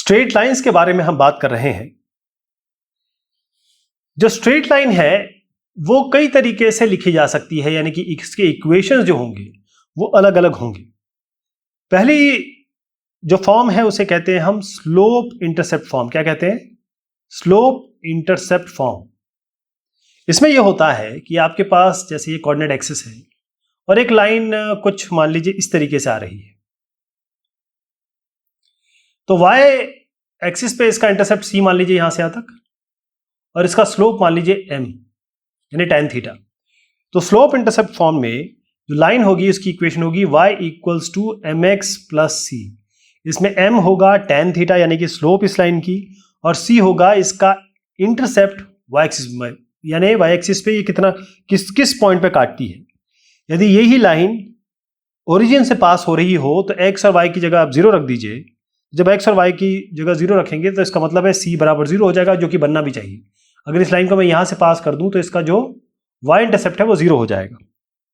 Straight lines के बारे में हम बात कर रहे हैं। जो स्ट्रेट लाइन है वो कई तरीके से लिखी जा सकती है, यानी कि इसके इक्वेशंस जो होंगे वो अलग अलग होंगे। पहली जो फॉर्म है उसे कहते हैं हम स्लोप इंटरसेप्ट फॉर्म। क्या कहते हैं? Slope intercept form. इसमें यह होता है कि आपके पास जैसे ये कोऑर्डिनेट एक्सिस है और एक लाइन कुछ मान लीजिए इस तरीके से आ रही है, तो y एक्सिस पे इसका इंटरसेप्ट c मान लीजिए यहां से यहां तक, और इसका स्लोप मान लीजिए m यानी tan थीटा। तो स्लोप इंटरसेप्ट फॉर्म में जो लाइन होगी उसकी इक्वेशन होगी y equals to mx plus c। इसमें m होगा tan थीटा यानी कि स्लोप इस लाइन की, और c होगा इसका इंटरसेप्ट y एक्सिस में, यानी y एक्सिस पे ये कितना किस पॉइंट पे काटती है। यदि यही लाइन ओरिजिन से पास हो रही हो तो x और y की जगह आप 0 रख दीजिए। जब x और y की जगह 0 रखेंगे तो इसका मतलब है c बराबर 0 हो जाएगा, जो कि बनना भी चाहिए। अगर इस लाइन को मैं यहां से पास कर दूं तो इसका जो y इंटरसेप्ट है वो 0 हो जाएगा,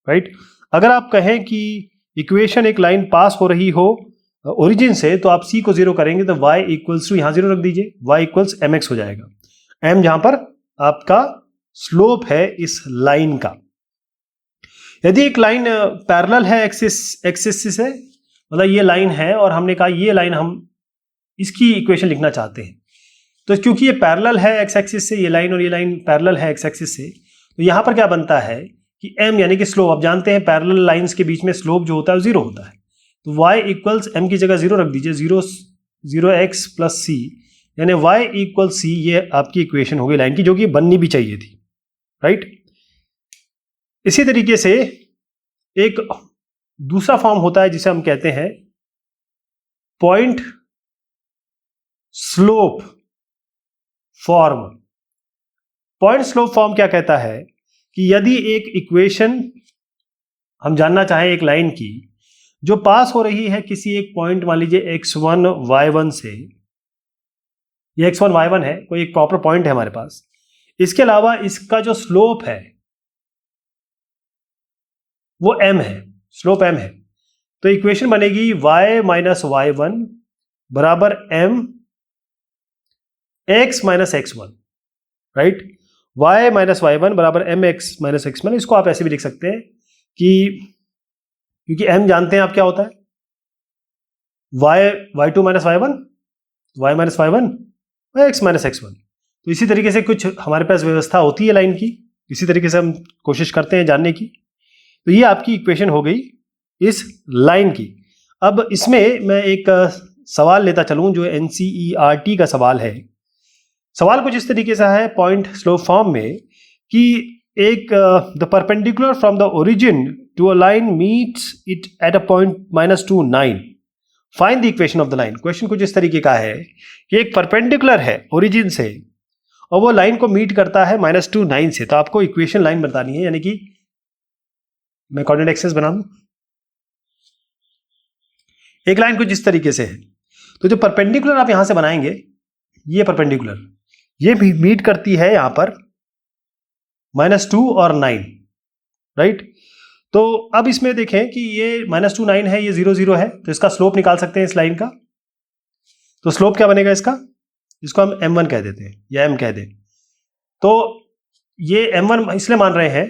राइट। अगर आप कहें कि इक्वेशन एक लाइन पास हो रही हो ओरिजिन से तो आप c को 0 करेंगे तो y इक्वल्स टू यहां 0 रख दीजिए, y इक्वल्स mx हो जाएगा। m जहां पर आपका स्लोप है इस लाइन का। यदि एक लाइन पैरेलल है एक्सिस से, मतलब ये लाइन है और हमने कहा ये लाइन हम इसकी इक्वेशन लिखना चाहते हैं, तो क्योंकि ये पैरेलल है एक्स एक्सिस से, ये लाइन और ये लाइन पैरेलल है एक्स एक्सिस से, तो यहाँ पर क्या बनता है कि m यानी कि स्लोप, आप जानते हैं पैरेलल लाइंस के बीच में स्लोप जो होता है वो 0 होता है। तो y इक्वल्स m की जगह 0 रख दीजिए, 0x प्लस c, यानी y इक्वल c। ये आपकी इक्वेशन होगी लाइन की, जो कि बननी भी चाहिए थी, राइट। इसी तरीके से एक दूसरा फॉर्म होता है जिसे हम कहते हैं point slope form. Point slope form क्या कहता है कि यदि एक इक्वेशन हम जानना चाहें एक लाइन की जो पास हो रही है किसी एक पॉइंट, मान लीजिए x1 y1 से, ये x1 y1 है, कोई एक प्रॉपर पॉइंट है हमारे पास, इसके अलावा इसका जो स्लोप है वो m है, स्लोप m है, तो इक्वेशन बनेगी y माइनस y1 बराबर m x minus x1, right. y minus y1 बराबर m x माइनस x1। इसको आप ऐसे भी लिख सकते हैं कि क्योंकि m जानते हैं आप क्या होता है, y2 minus y1, y minus y1, x minus x1। तो इसी तरीके से कुछ हमारे पास व्यवस्था होती है लाइन की, इसी तरीके से हम कोशिश करते हैं जानने की। तो ये आपकी इक्वेशन हो गई इस लाइन की। अब इसमें मैं एक सवाल लेता चलूं जो NCERT का सवाल है। सवाल कुछ इस तरीके से है पॉइंट स्लोप फॉर्म में कि एक the perpendicular from the origin to a line meets it at a point -2 9, find the equation of the line. Question कुछ इस तरीके का है कि एक परपेंडिकुलर है ओरिजिन से और वो लाइन को मीट करता है -2 9 से, तो आपको इक्वेशन लाइन बतानी है। यानी कि मैं कोऑर्डिनेट एक्सिस बना दूं, एक लाइन कुछ इस तरीके से है, तो जो परपेंडिकुलर आप यहां से बनाएंगे, ये परपेंडिकुलर ये भी मीट करती है यहां पर -2 और 9, राइट। तो अब इसमें देखें कि ये -2 9 है, ये 0 0 है, तो इसका स्लोप निकाल सकते हैं इस लाइन का। तो स्लोप क्या बनेगा इसका, इसको हम m1 कह देते हैं या m कह दें। तो ये m1 इसलिए मान रहे हैं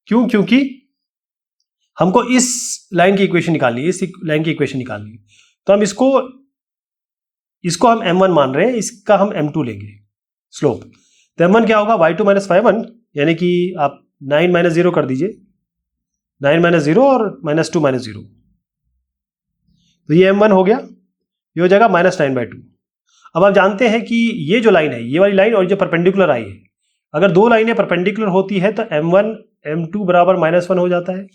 क्योंकि हमको इस लाइन की इक्वेशन निकालनी है, इस लाइन की इक्वेशन निकालनी है, तो हम इसको हम m1 मान रहे हैं, इसका हम m2 लेंगे स्लोप। तो m1 क्या होगा, y2 माइनस y1, यानी कि आप 9 माइनस 0 कर दीजिए, 9 माइनस 0 और -2 माइनस 0, तो ये m1 हो गया, ये हो जाएगा -9/2। अब आप जानते हैं कि ये जो लाइन है, ये वाली लाइन और जो परपेंडिकुलर आई है, अगर दो लाइनें परपेंडिकुलर होती है तो m1 m2 बराबर -1 हो जाता है,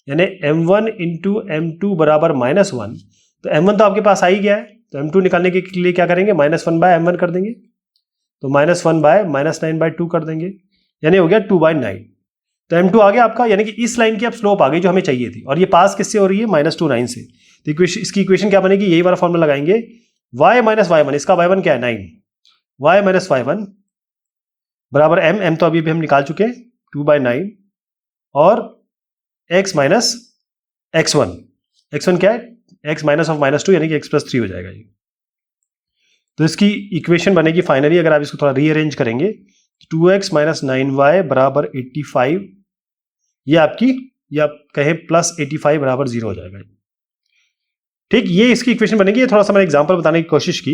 यानी m1 इंटू m2 बराबर -1। तो m1 तो आपके पास आ ही गया है, तो m2 निकालने के लिए क्या करेंगे, -1/m1 कर देंगे, तो -1/-9/2 कर देंगे, यानी हो गया 2/9। तो m2 आ गया आपका, यानी कि इस लाइन की अब स्लोप आ गई जो हमें चाहिए थी, और ये पास किससे हो रही है, -2 9 से। तो इसकी इक्वेशन क्या बनेगी, यही वाला फॉर्मूला लगाएंगे, y माइनस y1, इसका y1 क्या है 9, y माइनस y1 बराबर m तो अभी भी हम निकाल चुके हैं 2/9, और x माइनस x1 क्या है, x माइनस ऑफ -2 यानी कि x + 3 हो जाएगा ये। तो इसकी इक्वेशन बनेगी फाइनली, अगर आप इसको थोड़ा रीअरेंज करेंगे, 2x माइनस 9y बराबर 85, ये आपकी, या आप कहें प्लस 85 बराबर 0 हो जाएगा। ठीक, ये इसकी इक्वेशन बनेगी। ये थोड़ा सा मैंने एग्जांपल बताने की कोशिश की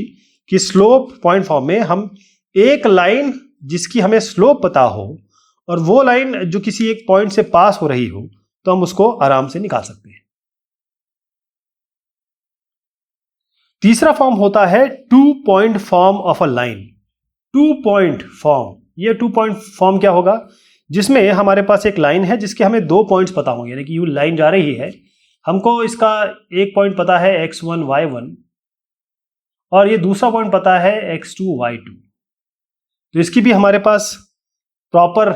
कि स्लोप पॉइंट फॉर्म में हम एक लाइन जिसकी हमें स्लोप पता हो और वो लाइन जो किसी एक पॉइंट से पास हो रही हो, तो हम उसको आराम से निकाल सकते हैं। तीसरा फॉर्म होता है 2 point form of a line. 2 point form, ये 2 पॉइंट फॉर्म क्या होगा, जिसमें हमारे पास एक लाइन है जिसके हमें 2 पॉइंट्स पता होंगे, यानी कि ये लाइन जा रही है, हमको इसका एक पॉइंट पता है x1 y1 और ये दूसरा पॉइंट पता है x2 y2। तो इसकी भी हमारे पास प्रॉपर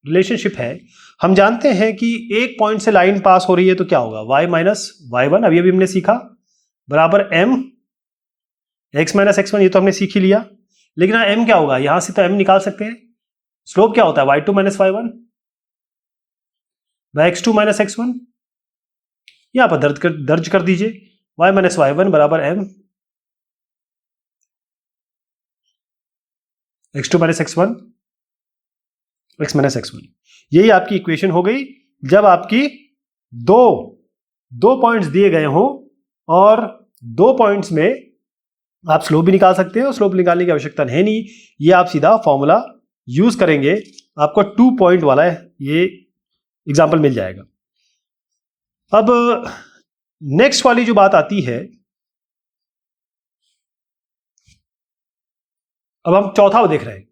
रिलेशनशिप है। हम जानते हैं कि एक पॉइंट से लाइन पास हो रही है तो क्या होगा, y माइनस y1, अभी हमने सीखा, बराबर m x माइनस x1, ये तो हमने सीख ही लिया। लेकिन m क्या होगा, यहां से तो m निकाल सकते हैं। स्लोप क्या होता है, y2 minus y1 bye x2 minus x1, यहां पर दर्ज कर दीजिए, y माइनस y1 बराबर m x2 minus x1 x minus x1। यही आपकी इक्वेशन हो गई जब आपकी दो पॉइंट्स दिए गए हों और 2 पॉइंट्स में आप स्लोप भी निकाल सकते हैं और स्लोप निकालने की आवश्यकता है नहीं, ये आप सीधा फॉर्मूला यूज करेंगे, आपको 2 पॉइंट वाला ये एग्जांपल मिल जाएगा। अब नेक्स्ट वाली जो बात आती है, अब हम चौथा देख रहे हैं,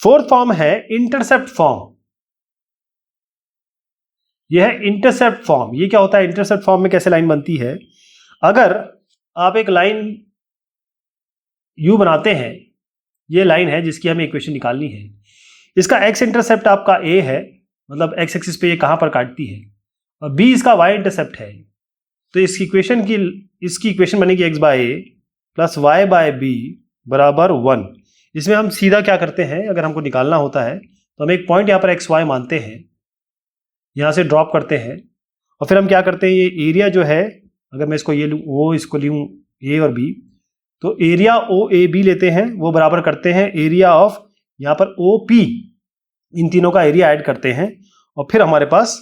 फोर्थ फॉर्म है इंटरसेप्ट फॉर्म। यह है इंटरसेप्ट फॉर्म। ये क्या होता है, इंटरसेप्ट फॉर्म में कैसे लाइन बनती है, अगर आप एक लाइन यू बनाते हैं, ये लाइन है जिसकी हमें इक्वेशन निकालनी है, इसका एक्स इंटरसेप्ट आपका ए है, मतलब एक्स एक्सिस पे ये कहां पर काटती है, और बी इसका वाई इंटरसेप्ट है। तो इसकी इक्वेशन बनेगी x bye a plus y by B बराबर 1। इसमें हम सीधा क्या करते हैं, अगर हमको निकालना होता है तो हम एक पॉइंट यहाँ पर एक्स वाई मानते हैं, यहाँ से ड्रॉप करते हैं, और फिर हम क्या करते हैं, ये एरिया जो है, अगर मैं इसको ये लूँ ओ, इसको लूँ ए और बी, तो एरिया ओ ए बी लेते हैं, वो बराबर करते हैं एरिया ऑफ यहाँ पर ओ पी, इन तीनों का एरिया ऐड करते हैं, और फिर हमारे पास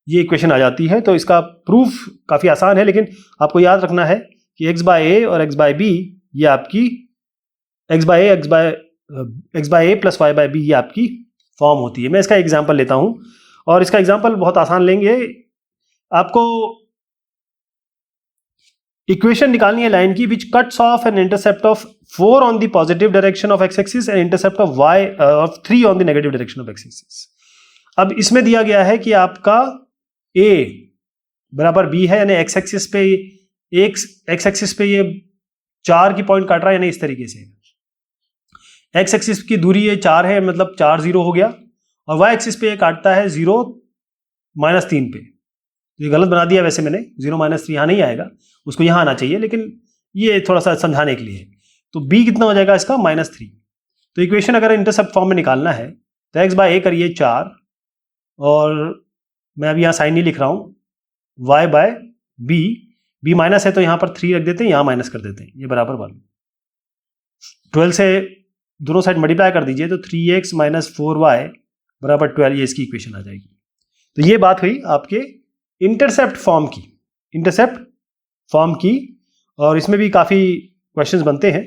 ये इक्वेशन आ जाती है। तो इसका प्रूफ काफ़ी आसान है, लेकिन आपको याद रखना है कि एक्स बाय ए और एक्स बाय बी, ये आपकी x bye a plus y by B, ये आपकी फॉर्म होती है। मैं इसका एग्जाम्पल लेता हूँ, और इसका एग्जाम्पल बहुत आसान लेंगे। आपको इक्वेशन निकालनी है लाइन की which cuts off an intercept of 4 on the positive direction of x axis and intercept of y of 3 on the negative direction of x axis. अब इसमें दिया गया है कि आपका ए बराबर बी है, यानी एक्स एक्सिस पे ये 4 की पॉइंट काट रहा है, यानी इस तरीके से एक्स एक्सिस की दूरी ये 4 है, मतलब 4 0 हो गया, और वाई एक्सिस पे ये काटता है 0 -3 पे। तो ये गलत बना दिया वैसे मैंने, 0 -3 यहाँ नहीं आएगा, उसको यहाँ आना चाहिए, लेकिन ये थोड़ा सा समझाने के लिए है। तो b कितना हो जाएगा इसका, -3। तो इक्वेशन अगर इंटरसेप्ट फॉर्म में निकालना है तो x बाय ए करिए 4, और मैं अभी यहाँ साइन नहीं लिख रहा हूँ, y बाय b माइनस है तो यहाँ पर 3 रख देते हैं, यहाँ माइनस कर देते हैं, ये बराबर 1। 12 से दोनों साइड मल्टीप्लाई कर दीजिए तो 3x - 4y बराबर 12, ये इसकी इक्वेशन आ जाएगी। तो ये बात हुई आपके इंटरसेप्ट फॉर्म की, और इसमें भी काफ़ी क्वेश्चंस बनते हैं।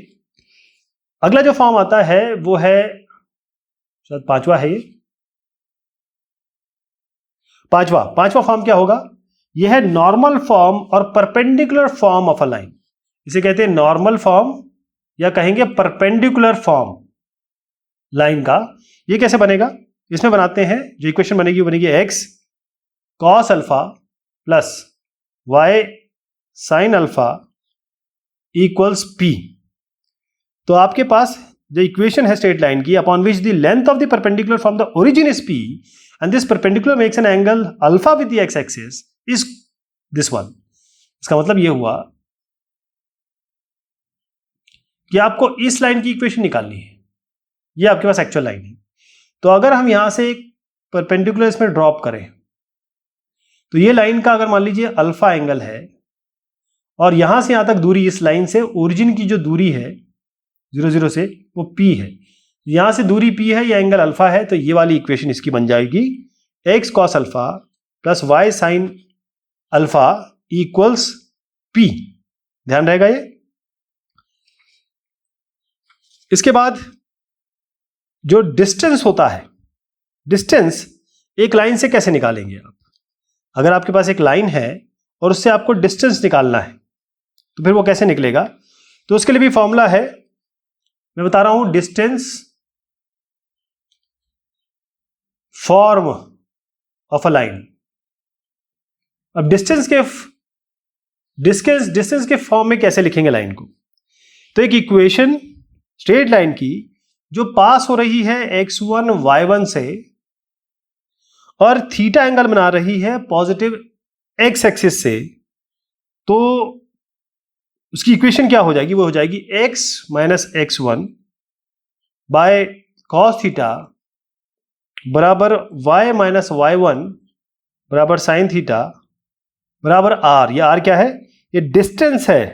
अगला जो फॉर्म आता है वो है, शायद 5वां है ये, पांचवा फॉर्म क्या होगा, यह है नॉर्मल फॉर्म और perpendicular form of a line. इसे कहते हैं नॉर्मल फॉर्म या कहेंगे परपेंडिकुलर फॉर्म लाइन का। ये कैसे बनेगा, इसमें बनाते हैं, जो इक्वेशन बनेगी वो बनेगी x cos alpha plus y sin alpha equals p। तो आपके पास जो इक्वेशन है स्ट्रेट लाइन की, upon which the length of the perpendicular from the origin is p and this perpendicular makes an angle alpha with the x axis is this one. इसका मतलब ये हुआ कि आपको इस लाइन की इक्वेशन निकालनी है, ये आपके पास एक्चुअल लाइन है। तो अगर हम यहां से एक परपेंडिकुलर इसमें ड्रॉप करें, तो ये लाइन का अगर मान लीजिए अल्फा एंगल है, और यहां से यहां तक दूरी इस लाइन से ओरिजिन की जो दूरी है 0 0 से वो p है। यहां से दूरी p है, ये एंगल अल्फा है, तो ये वाली इक्वेशन इसकी बन जाएगी x cos alpha plus y sin alpha equals p। ध्यान रहेगा ये। इसके बाद जो डिस्टेंस होता है, डिस्टेंस एक लाइन से कैसे निकालेंगे आप? अगर आपके पास एक लाइन है और उससे आपको डिस्टेंस निकालना है तो फिर वो कैसे निकलेगा? तो उसके लिए भी फॉर्मूला है, मैं बता रहा हूं, distance form of a line. अब डिस्टेंस के फॉर्म में कैसे लिखेंगे लाइन को? तो एक इक्वेशन स्ट्रेट लाइन की जो पास हो रही है x1 y1 से और थीटा एंगल बना रही है पॉजिटिव x एक्सिस से, तो उसकी इक्वेशन क्या हो जाएगी? वो हो जाएगी x minus x1 by cos theta बराबर y माइनस y1 बराबर साइन थीटा बराबर r। ये r क्या है? ये डिस्टेंस है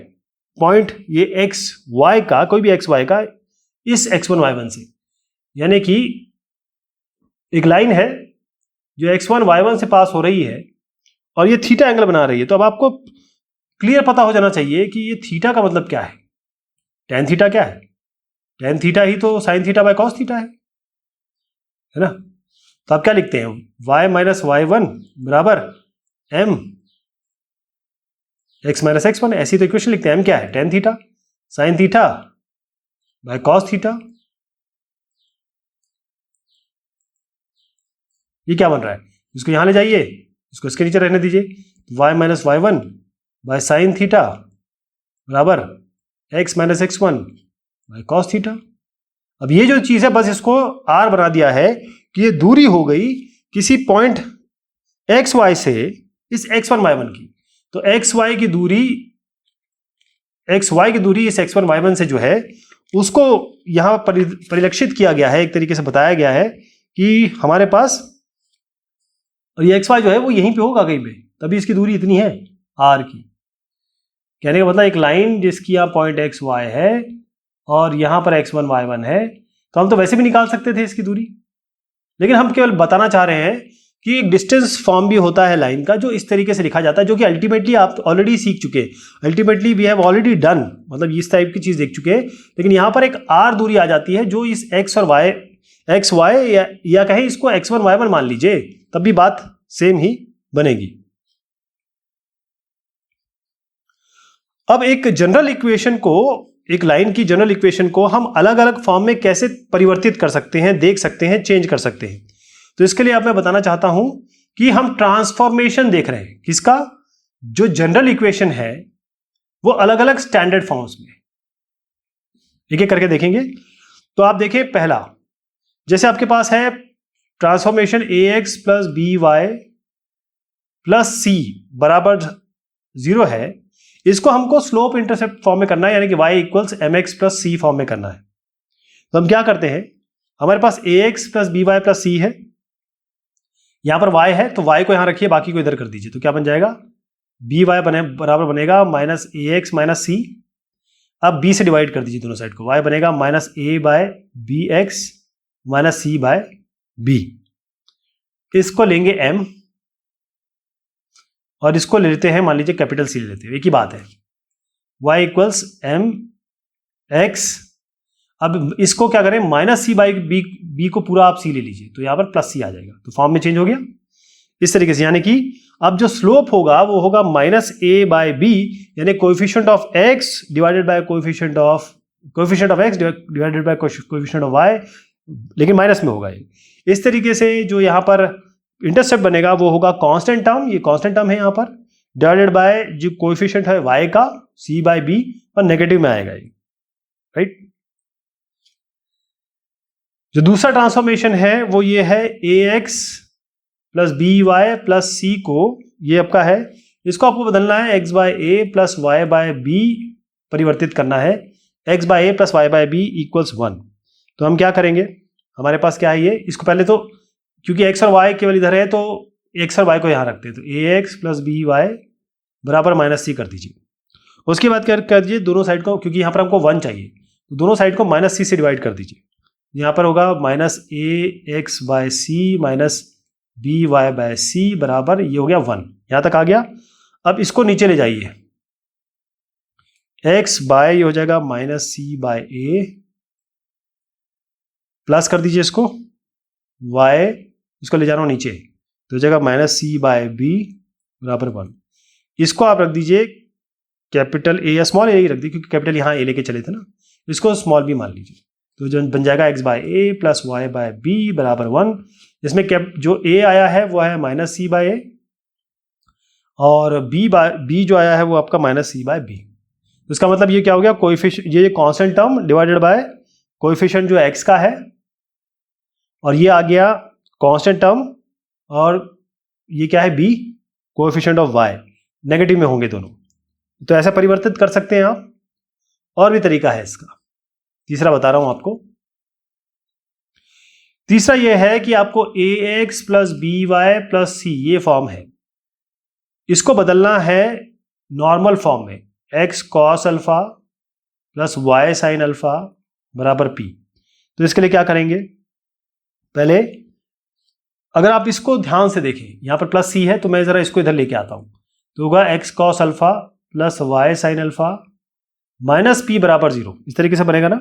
पॉइंट, ये x y का, कोई भी x y का इस x1 y1 से। यानी कि एक लाइन है जो x1 y1 से पास हो रही है और ये थीटा एंगल बना रही है। तो अब आपको क्लियर पता हो जाना चाहिए कि ये थीटा का मतलब क्या है। टेन थीटा क्या है? टेन थीटा ही तो sine theta by cos theta है ना? तो आप क्या लिखते हैं? y माइनस y1 बराबर m x माइनस x1। ऐसी तो इक्वेशन लिखते हैं। m क्या है? Tan theta sine theta by cos theta. ये क्या बन रहा है? इसको यहां ले जाइए, इसको इसके नीचे रहने दीजिए। y minus y1 by sine theta बराबर x minus x1 by cos theta. अब ये जो चीज है बस इसको r बना दिया है कि ये दूरी हो गई किसी पॉइंट एक्स वाई से इस x1 y1 की। तो एक्स वाई की दूरी इस x1 y1 से जो है उसको यहां परिलक्षित किया गया है, एक तरीके से बताया गया है कि हमारे पास ये एक्स वाई जो है वो यहीं पे होगा कहीं पे, तभी इसकी दूरी इतनी है r की। कहने का मतलब एक लाइन जिसकी यहाँ पॉइंट एक्स वाई है और यहां पर x1 y1 है, तो हम तो वैसे भी निकाल सकते थे इसकी दूरी, लेकिन हम केवल बताना चाह रहे हैं कि एक डिस्टेंस फॉर्म भी होता है लाइन का जो इस तरीके से लिखा जाता है, जो कि अल्टीमेटली आप ऑलरेडी सीख चुके। Ultimately we have already done, मतलब इस टाइप की चीज देख चुके हैं। लेकिन यहां पर एक r दूरी आ जाती है जो इस x और y, एक्स वाई या कहें इसको x1 y1 मान लीजिए, तब भी बात सेम ही बनेगी। अब एक जनरल इक्वेशन को, एक लाइन की जनरल इक्वेशन को हम अलग अलग फॉर्म में कैसे परिवर्तित कर सकते हैं, देख सकते हैं, चेंज कर सकते हैं। तो इसके लिए अब मैं बताना चाहता हूं कि हम ट्रांसफॉर्मेशन देख रहे हैं किसका? जो जनरल इक्वेशन है वो अलग अलग स्टैंडर्ड फॉर्म्स में। एक एक करके देखेंगे। तो आप देखिए, पहला जैसे आपके पास है transformation ax plus b y plus c बराबर 0 है, इसको हमको स्लोप इंटरसेप्ट फॉर्म में करना है, यानी कि y equals mx plus c form में करना है। तो हम क्या करते हैं, हमारे पास ax plus b y plus c है, यहां पर y है तो y को यहां रखिए, बाकी को इधर कर दीजिए। तो क्या बन जाएगा? बी वाई बराबर बनेगा माइनस ax माइनस सी। अब b से डिवाइड कर दीजिए दोनों साइड को, y बनेगा minus a by b x minus c by b. इसको लेंगे m और इसको ले लेते हैं, मान लीजिए कैपिटल सी ले लेते हैं, एक ही बात है। y equals m x। अब इसको क्या करें, माइनस सी बाई बी को पूरा आप सी ले लीजिए, तो यहां पर प्लस सी आ जाएगा, तो फॉर्म में चेंज हो गया इस तरीके से। यानी कि अब जो स्लोप होगा वो होगा माइनस ए बाय बी, यानी coefficient of x divided by coefficient of x divided by coefficient of y, लेकिन माइनस में होगा ये। इस तरीके से जो यहां पर इंटरसेप्ट बनेगा वो होगा कांस्टेंट टर्म, ये कांस्टेंट टर्म है यहां पर, डिवाइडेड बाय जो कोएफिशिएंट है y का c बाय b, और नेगेटिव में आएगा ये, राइट। जो दूसरा ट्रांसफॉर्मेशन है वो ये है ax plus b y plus c को, ये आपका है, इसको आपको बदलना है x by a plus y by b परिवर्तित करना है, x by a plus y by b equals 1। तो हम क्या करेंगे, हमारे पास क्या है ये, इसको पहले तो क्योंकि x और y केवल इधर है तो x और y को यहां रखते हैं, तो ax प्लस बी वाई बराबर माइनस सी कर दीजिए। उसके बाद क्या कर दीजिए, दोनों साइड को, क्योंकि यहाँ पर हमको 1 चाहिए, तो दोनों साइड को -c से डिवाइड कर दीजिए। यहाँ पर होगा -ax/c माइनस by/c बराबर, ये हो गया 1, यहाँ तक आ गया। अब इसको नीचे ले जाइए, x बाय ये हो जाएगा -c/a, प्लस कर दीजिए इसको, y इसको ले जा रहा हूँ नीचे, तो हो जाएगा -c/b बराबर 1। इसको आप रख दीजिए कैपिटल A या स्मॉल a ही रख दीजिए, क्योंकि कैपिटल यहाँ a लेके चले थे ना, इसको स्मॉल b मान लीजिए, तो जो बन जाएगा x/a प्लस y/b बराबर 1। इसमें जो a आया है वो है -c/a, और b जो आया है वो आपका -c/b। तो इसका मतलब ये क्या हो गया, कोएफिशिएंट, ये constant term divided by coefficient जो x का है, और ये आ गया कांस्टेंट टर्म, और ये क्या है b, coefficient of y, negative में होंगे दोनों। तो ऐसा परिवर्तित कर सकते हैं आप। और भी तरीका है इसका, तीसरा बता रहा हूं आपको। तीसरा ये है कि आपको ax plus by plus c ये फॉर्म है, इसको बदलना है नॉर्मल फॉर्म में, x cos alpha plus y sine alpha बराबर p। तो इसके लिए क्या करेंगे, पहले अगर आप इसको ध्यान से देखें, यहां पर प्लस c है, तो मैं जरा इसको इधर लेके आता हूं, तो होगा x cos alpha plus y sine alpha minus p बराबर 0, इस तरीके से बनेगा ना।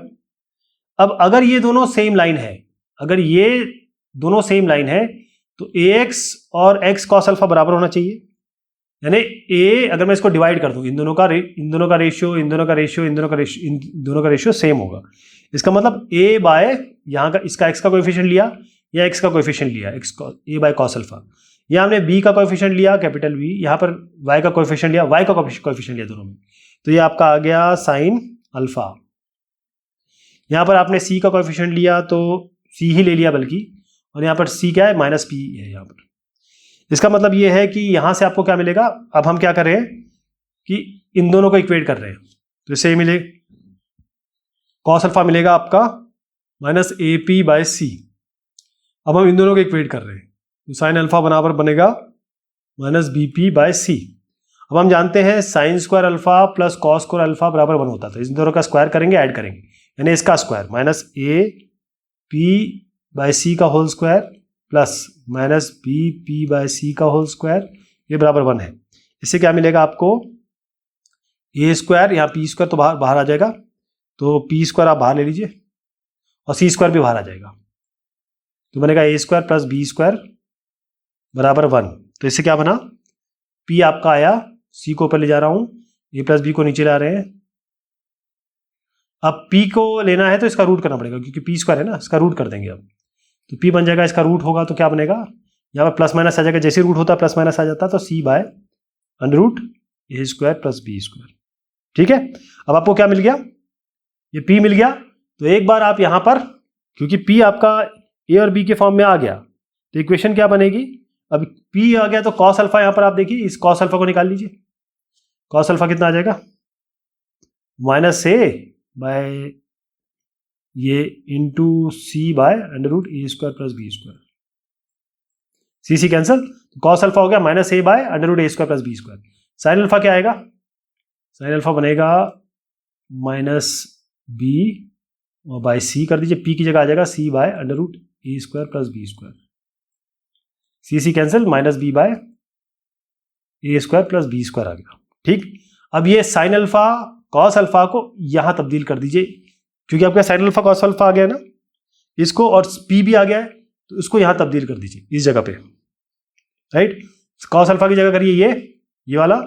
अब अगर ये दोनों सेम लाइन है, अगर ये दोनों सेम लाइन है, तो ax और x cos अल्फा बराबर होना चाहिए, यानी a, अगर मैं इसको डिवाइड कर दूं, इन दोनों का रेशियो सेम होगा। इसका मतलब a बाय यहाँ का, इसका x का कोएफिशिएंट लिया या x का कोएफिशिएंट लिया, a बाय cos अल्फा, या हमने b का कोएफिशिएंट लिया कैपिटल B, यहाँ पर y का कोएफिशिएंट लिया, y का कोएफिशिएंट लिया दोनों में, तो ये आपका आ गया साइन अल्फा। यहाँ पर आपने c का कोएफिशिएंट लिया तो c ही ले लिया बल्कि, और यहाँ पर c क्या है, -p है यहाँ पर। इसका मतलब ये है कि यहाँ से आपको क्या मिलेगा, अब हम क्या कर रहे हैं कि इन दोनों को इक्वेट कर रहे हैं, तो इससे मिले cos अल्फा मिलेगा आपका -AP/c। अब हम इन दोनों को इक्वेट कर रहे हैं, तो साइन अल्फा बराबर बनेगा -BP/c। अब हम जानते हैं sine square alpha plus cos square alpha बराबर 1 होता था, इन दोनों का स्क्वायर करेंगे, ऐड करेंगे, यानी इसका स्क्वायर -AP/c का होल स्क्वायर प्लस -BP/c का होल स्क्वायर, ये बराबर 1 है। इससे क्या मिलेगा आपको, a स्क्वायर, यहाँ p स्क्वायर तो बाहर आ जाएगा, तो p स्क्वायर आप बाहर ले लीजिए, और c स्क्वायर भी बाहर आ जाएगा, तो बनेगा a square plus b square बराबर 1। तो इससे क्या बना, p आपका आया, c को ऊपर ले जा रहा हूं, a प्लस b को नीचे ला रहे हैं। अब p को लेना है तो इसका रूट करना पड़ेगा, क्योंकि p स्क्वायर है ना, इसका रूट कर देंगे अब, तो p बन जाएगा, इसका रूट होगा तो क्या बनेगा, यहाँ पर प्लस माइनस आ जाएगा, जैसे रूट होता है प्लस माइनस आ जाता है, तो c by √a square plus b square. ठीक है, अब आपको क्या मिल गया, ये p मिल गया। तो एक बार आप यहाँ पर, क्योंकि p आपका a और b के फॉर्म में आ गया, तो इक्वेशन क्या बनेगी, अब p आ गया तो cos अल्फा, यहाँ पर आप देखिए, इस cos अल्फा को निकाल लीजिए, cos अल्फा कितना आ जाएगा, -a बाय ये into c by √a square plus b square, c cancel, cos alpha हो गया -a by √a square plus b square. Sine alpha क्या आएगा, साइन अल्फा बनेगा -b और बाय c कर दीजिए, p की जगह आ जाएगा c by √a square plus b square, c cancel, -b by a square plus b square आ गया। ठीक, अब ये साइन अल्फा cos अल्फा को यहां तब्दील कर दीजिए, क्योंकि आपका साइन अल्फा cos अल्फा आ गया ना, इसको, और p भी आ गया है, तो इसको यहां तब्दील कर दीजिए इस जगह पे, राइट। cos अल्फा की जगह करिए ये वाला,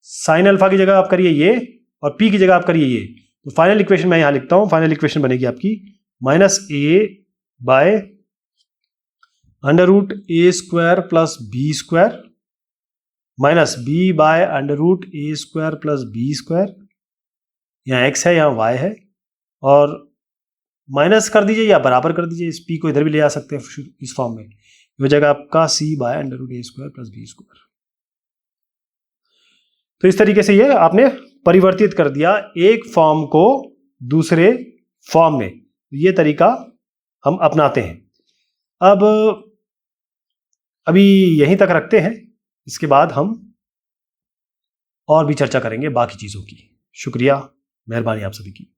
साइन अल्फा की जगह आप करिए ये, और p की जगह आप करिए ये। तो फाइनल इक्वेशन मैं यहां लिखता हूं, फाइनल इक्वेशन बनेगी आपकी -a by √a square plus b square minus b by √a square plus b square, यहाँ x है यहाँ y है, और माइनस कर दीजिए या बराबर कर दीजिए, इस p को इधर भी ले आ सकते हैं इस फॉर्म में, हो जाएगा आपका c by √a square plus b square. तो इस तरीके से ये आपने परिवर्तित कर दिया एक फॉर्म को दूसरे फॉर्म में, ये तरीका हम अपनाते हैं। अब अभी यहीं तक रखते हैं, इसके बाद हम और भी चर्चा करेंगे बाकी चीजों की। शुक्रिया, मेहरबानी आप सभी की।